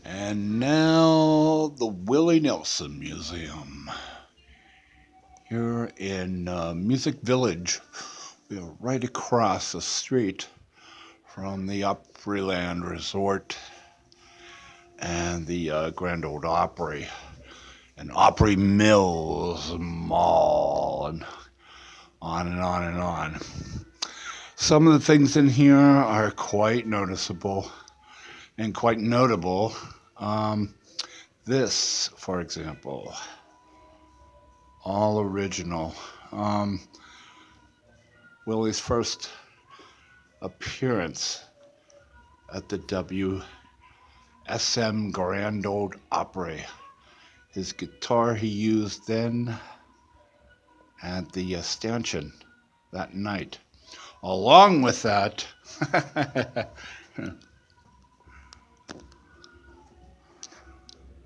And now the Willie Nelson Museum here in Music Village. We are right across the street from the Opryland Resort and the Grand Ole Opry and Opry Mills Mall and on and on and on. Some of the things in here are quite noticeable and quite notable. Um, this, for example, all original. Um, Willie's first appearance at the WSM Grand Ole Opry. His guitar he used then at the stanchion that night. Along with that,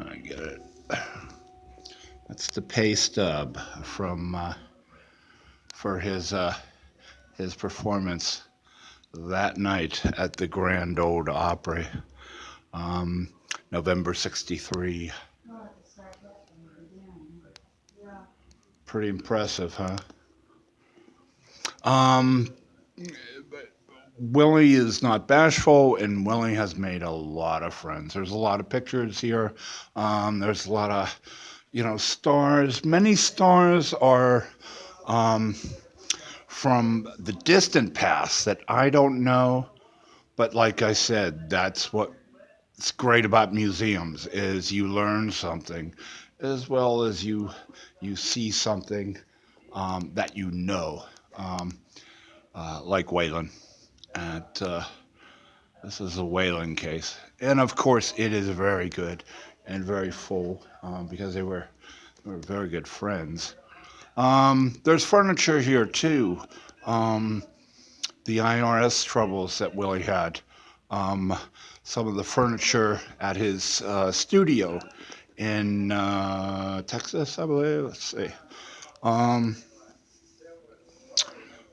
I get it. That's the pay stub from for his performance that night at the Grand Ole Opry, November '63. Pretty impressive, huh? Um, Willie is not bashful, and Willie has made a lot of friends. There's a lot of pictures here. There's a lot of, stars. Many stars are um, from the distant past that I don't know. But like I said, that's what's great about museums is you learn something, as well as you see something that you know, like Waylon. And this is a Waylon case, and of course, it is very good and very full because they were very good friends. There's furniture here too. Um, the IRS troubles that Willie had. Um, some of the furniture at his studio in Texas, I believe. Let's see. Um,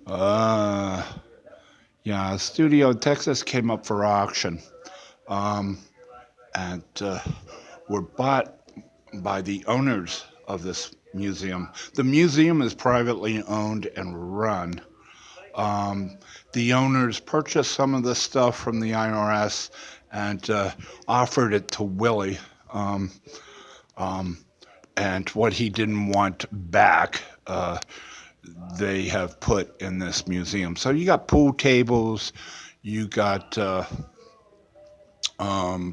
uh, yeah, studio in Texas came up for auction, um, and were bought by the owners of this museum. The museum is privately owned and run. Um, the owners purchased some of the stuff from the IRS and offered it to Willie. Um, um, and what he didn't want back, they have put in this museum. So you got pool tables, you got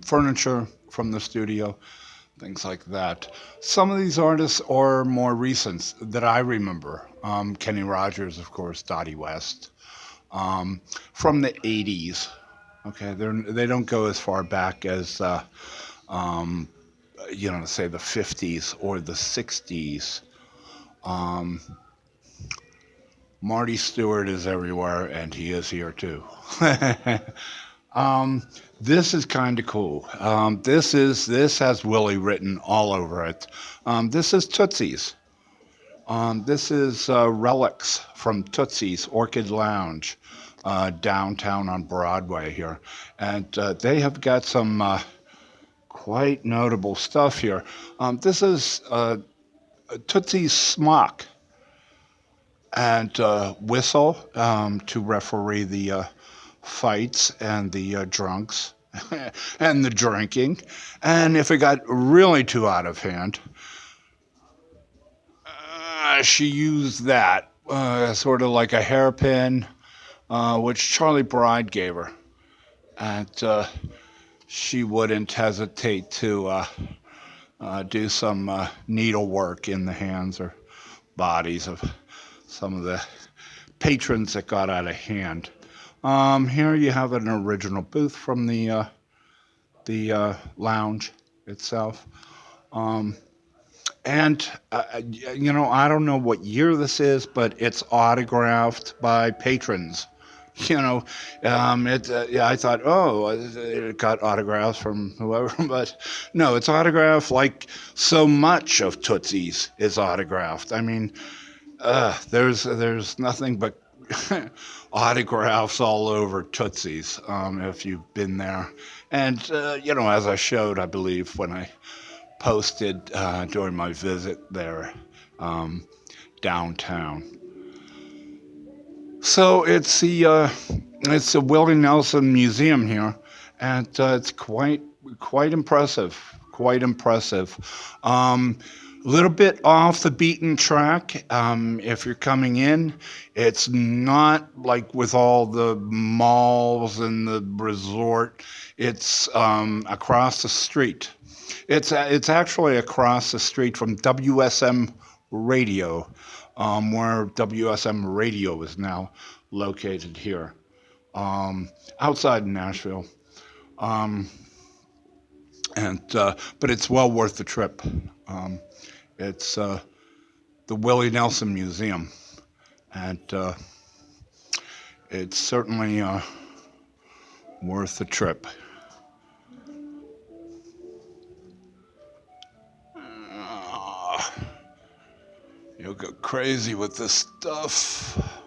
furniture from the studio, things like that. Some of these artists are more recent that I remember. Kenny Rogers, of course, Dottie West, from the '80s. Okay, they don't go as far back as um, say the '50s or the '60s. Um, Marty Stewart is everywhere, and he is here too. Um, this is kind of cool. This has Willie written all over it. This is Tootsie's. This is relics from Tootsie's Orchid Lounge downtown on Broadway here, and they have got some quite notable stuff here. This is Tootsie's smock and whistle to referee the fights and the drunks and the drinking. And if it got really too out of hand, she used that sort of like a hairpin, which Charlie Bride gave her. And she wouldn't hesitate to do some needlework in the hands or bodies of some of the patrons that got out of hand. Here you have an original booth from the lounge itself. Um, and I don't know what year this is, but it's autographed by patrons. Yeah, I thought, oh, it got autographs from whoever, but no, it's autographed like so much of Tootsie's is autographed. I mean, there's nothing but autographs all over Tootsie's, if you've been there. And, as I showed, I believe, when I posted during my visit there um, downtown. So it's the Willie Nelson Museum here, and it's quite impressive. Quite impressive. A little bit off the beaten track. If you're coming in, it's not like with all the malls and the resort. It's across the street. It's actually across the street from WSM Radio, where WSM Radio is now located here, outside Nashville. Um, and But it's well worth the trip. Um, it's the Willie Nelson Museum, and it's certainly worth the trip. Uh, You'll go crazy with this stuff.